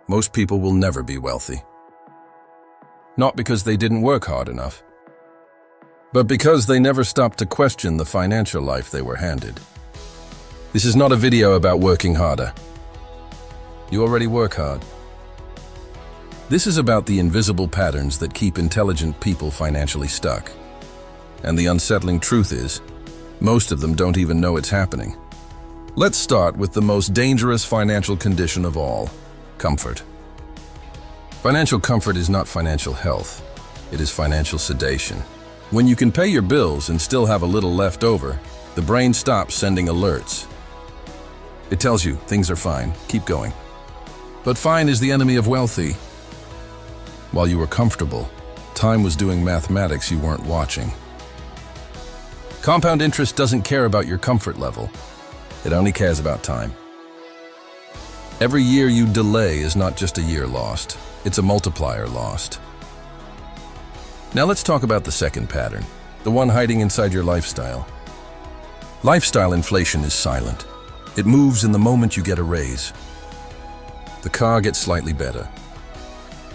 Most people will never be wealthy. Not because they didn't work hard enough, but because they never stopped to question the financial life they were handed. This is not a video about working harder. You already work hard. This is about the invisible patterns that keep intelligent people financially stuck. And the unsettling truth is, most of them don't even know it's happening. Let's start with the most dangerous financial condition of all, comfort. Financial comfort is not financial health. It is financial sedation. When you can pay your bills and still have a little left over, the brain stops sending alerts. It tells you things are fine, keep going. But fine is the enemy of wealthy. While you were comfortable, time was doing mathematics you weren't watching. Compound interest doesn't care about your comfort level. It only cares about time. Every year you delay is not just a year lost. It's a multiplier lost. Now let's talk about the second pattern, the one hiding inside your lifestyle. Lifestyle inflation is silent. It moves in the moment you get a raise. The car gets slightly better.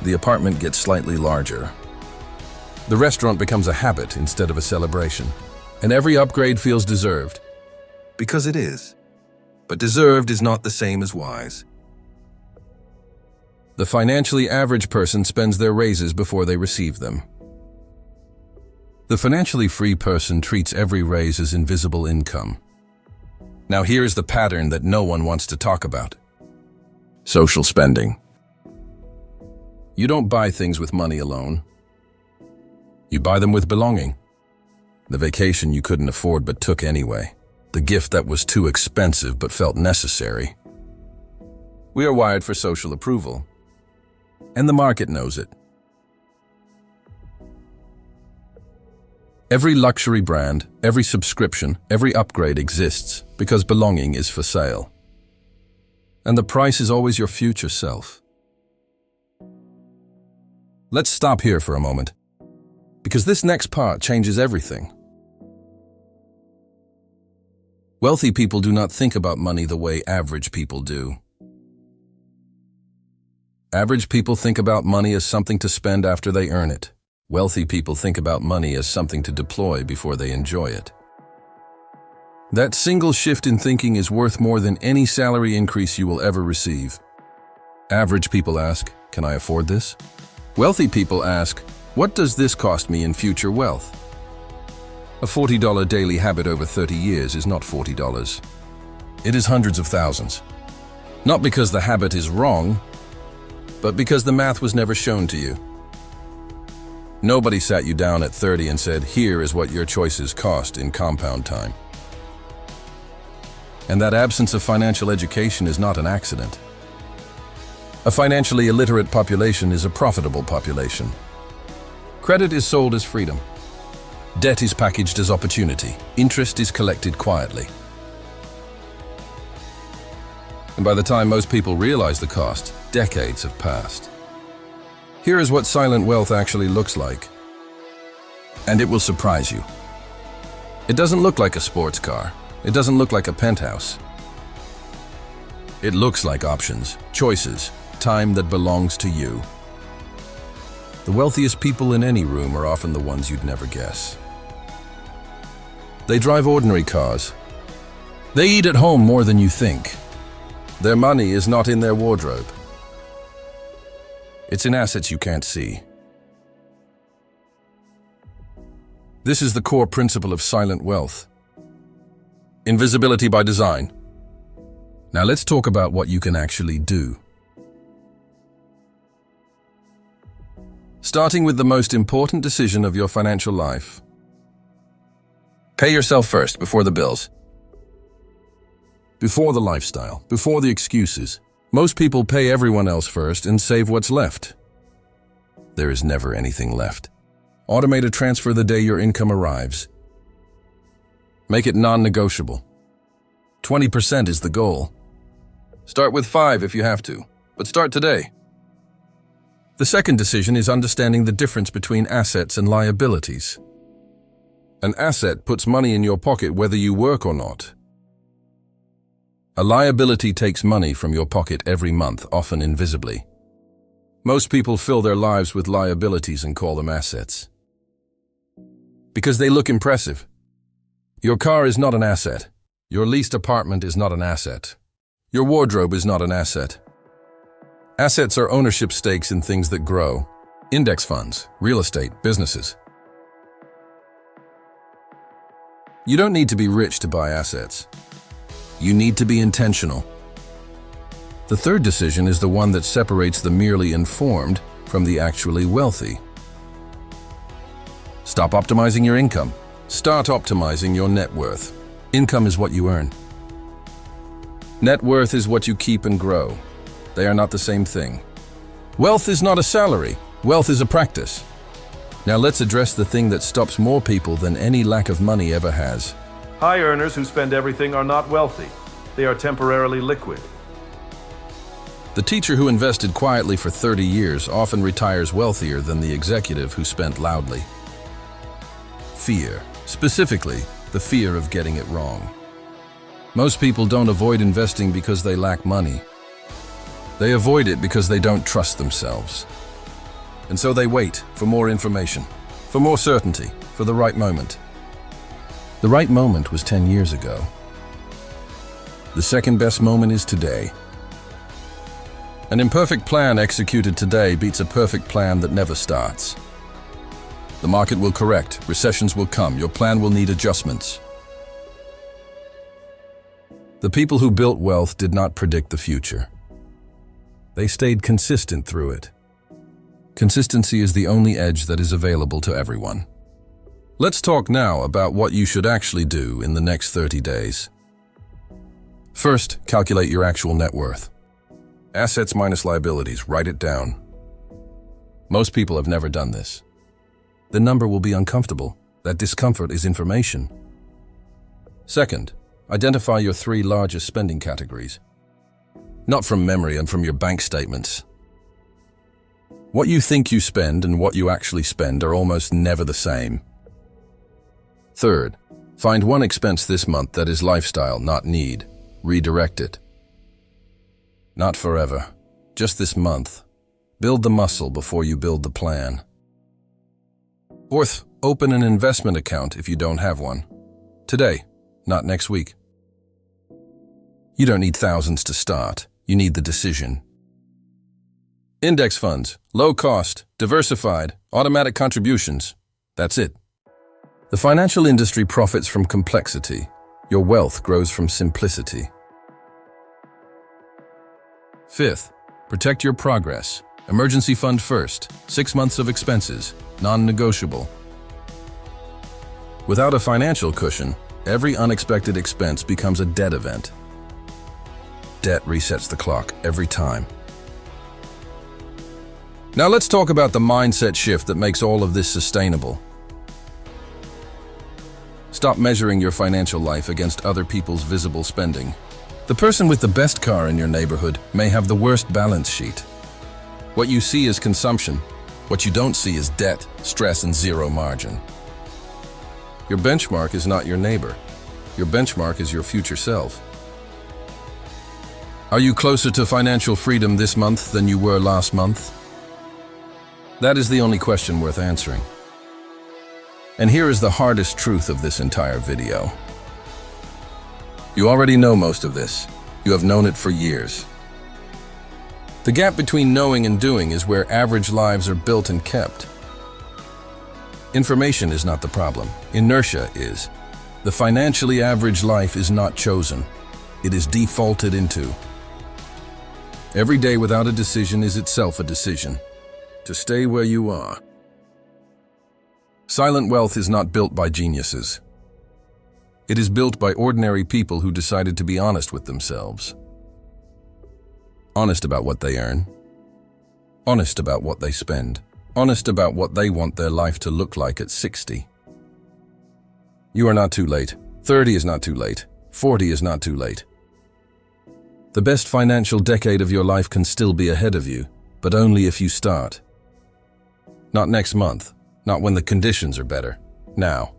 The apartment gets slightly larger. The restaurant becomes a habit instead of a celebration. And every upgrade feels deserved. Because it is. But deserved is not the same as wise. The financially average person spends their raises before they receive them. The financially free person treats every raise as invisible income. Now here's the pattern that no one wants to talk about. Social spending. You don't buy things with money alone. You buy them with belonging. The vacation you couldn't afford but took anyway. The gift that was too expensive but felt necessary. We are wired for social approval. And the market knows it. Every luxury brand, every subscription, every upgrade exists because belonging is for sale. And the price is always your future self. Let's stop here for a moment, because this next part changes everything. Wealthy people do not think about money the way average people do. Average people think about money as something to spend after they earn it. Wealthy people think about money as something to deploy before they enjoy it. That single shift in thinking is worth more than any salary increase you will ever receive. Average people ask, "Can I afford this?" Wealthy people ask, "What does this cost me in future wealth?" A $40 daily habit over 30 years is not $40. It is hundreds of thousands. Not because the habit is wrong, but because the math was never shown to you. Nobody sat you down at 30 and said, "Here is what your choices cost in compound time." And that absence of financial education is not an accident. A financially illiterate population is a profitable population. Credit is sold as freedom. Debt is packaged as opportunity. Interest is collected quietly. And by the time most people realize the cost, decades have passed. Here is what silent wealth actually looks like. And it will surprise you. It doesn't look like a sports car. It doesn't look like a penthouse. It looks like options, choices, time that belongs to you. The wealthiest people in any room are often the ones you'd never guess. They drive ordinary cars. They eat at home more than you think. Their money is not in their wardrobe. It's in assets you can't see. This is the core principle of silent wealth. Invisibility by design. Now let's talk about what you can actually do. Starting with the most important decision of your financial life. Pay yourself first before the bills. Before the lifestyle, before the excuses. Most people pay everyone else first and save what's left. There is never anything left. Automate a transfer the day your income arrives. Make it non-negotiable. 20% is the goal. Start with 5 if you have to, but start today. The second decision is understanding the difference between assets and liabilities. An asset puts money in your pocket whether you work or not. A liability takes money from your pocket every month, often invisibly. Most people fill their lives with liabilities and call them assets. Because they look impressive. Your car is not an asset. Your leased apartment is not an asset. Your wardrobe is not an asset. Assets are ownership stakes in things that grow. Index funds, real estate, businesses. You don't need to be rich to buy assets. You need to be intentional. The third decision is the one that separates the merely informed from the actually wealthy. Stop optimizing your income. Start optimizing your net worth. Income is what you earn. Net worth is what you keep and grow. They are not the same thing. Wealth is not a salary. Wealth is a practice. Now let's address the thing that stops more people than any lack of money ever has. High earners who spend everything are not wealthy. They are temporarily liquid. The teacher who invested quietly for 30 years often retires wealthier than the executive who spent loudly. Fear. Specifically, the fear of getting it wrong. Most people don't avoid investing because they lack money. They avoid it because they don't trust themselves. And so they wait for more information, for more certainty, for the right moment. The right moment was 10 years ago. The second best moment is today. An imperfect plan executed today beats a perfect plan that never starts. The market will correct, recessions will come, your plan will need adjustments. The people who built wealth did not predict the future. They stayed consistent through it. Consistency is the only edge that is available to everyone. Let's talk now about what you should actually do in the next 30 days. First, calculate your actual net worth. Assets minus liabilities, write it down. Most people have never done this. The number will be uncomfortable. That discomfort is information. Second, identify your 3 largest spending categories. Not from memory and from your bank statements. What you think you spend and what you actually spend are almost never the same. Third, find one expense this month that is lifestyle, not need. Redirect it. Not forever, just this month. Build the muscle before you build the plan. Fourth, open an investment account if you don't have one. Today, not next week. You don't need thousands to start. You need the decision. Index funds, low cost, diversified, automatic contributions. That's it. The financial industry profits from complexity. Your wealth grows from simplicity. Fifth, protect your progress. Emergency fund first. 6 months of expenses, non-negotiable. Without a financial cushion, every unexpected expense becomes a debt event. Debt resets the clock every time. Now let's talk about the mindset shift that makes all of this sustainable. Stop measuring your financial life against other people's visible spending. The person with the best car in your neighborhood may have the worst balance sheet. What you see is consumption. What you don't see is debt, stress, and zero margin. Your benchmark is not your neighbor. Your benchmark is your future self. Are you closer to financial freedom this month than you were last month? That is the only question worth answering. And here is the hardest truth of this entire video. You already know most of this. You have known it for years. The gap between knowing and doing is where average lives are built and kept. Information is not the problem. Inertia is. The financially average life is not chosen. It is defaulted into. Every day without a decision is itself a decision. To stay where you are. Silent wealth is not built by geniuses. It is built by ordinary people who decided to be honest with themselves. Honest about what they earn. Honest about what they spend. Honest about what they want their life to look like at 60. You are not too late. 30 is not too late. 40 is not too late. The best financial decade of your life can still be ahead of you, but only if you start. Not next month, not when the conditions are better. Now.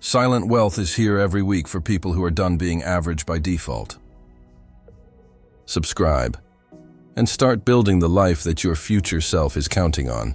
Silent wealth is here every week for people who are done being average by default. Subscribe. and start building the life that your future self is counting on.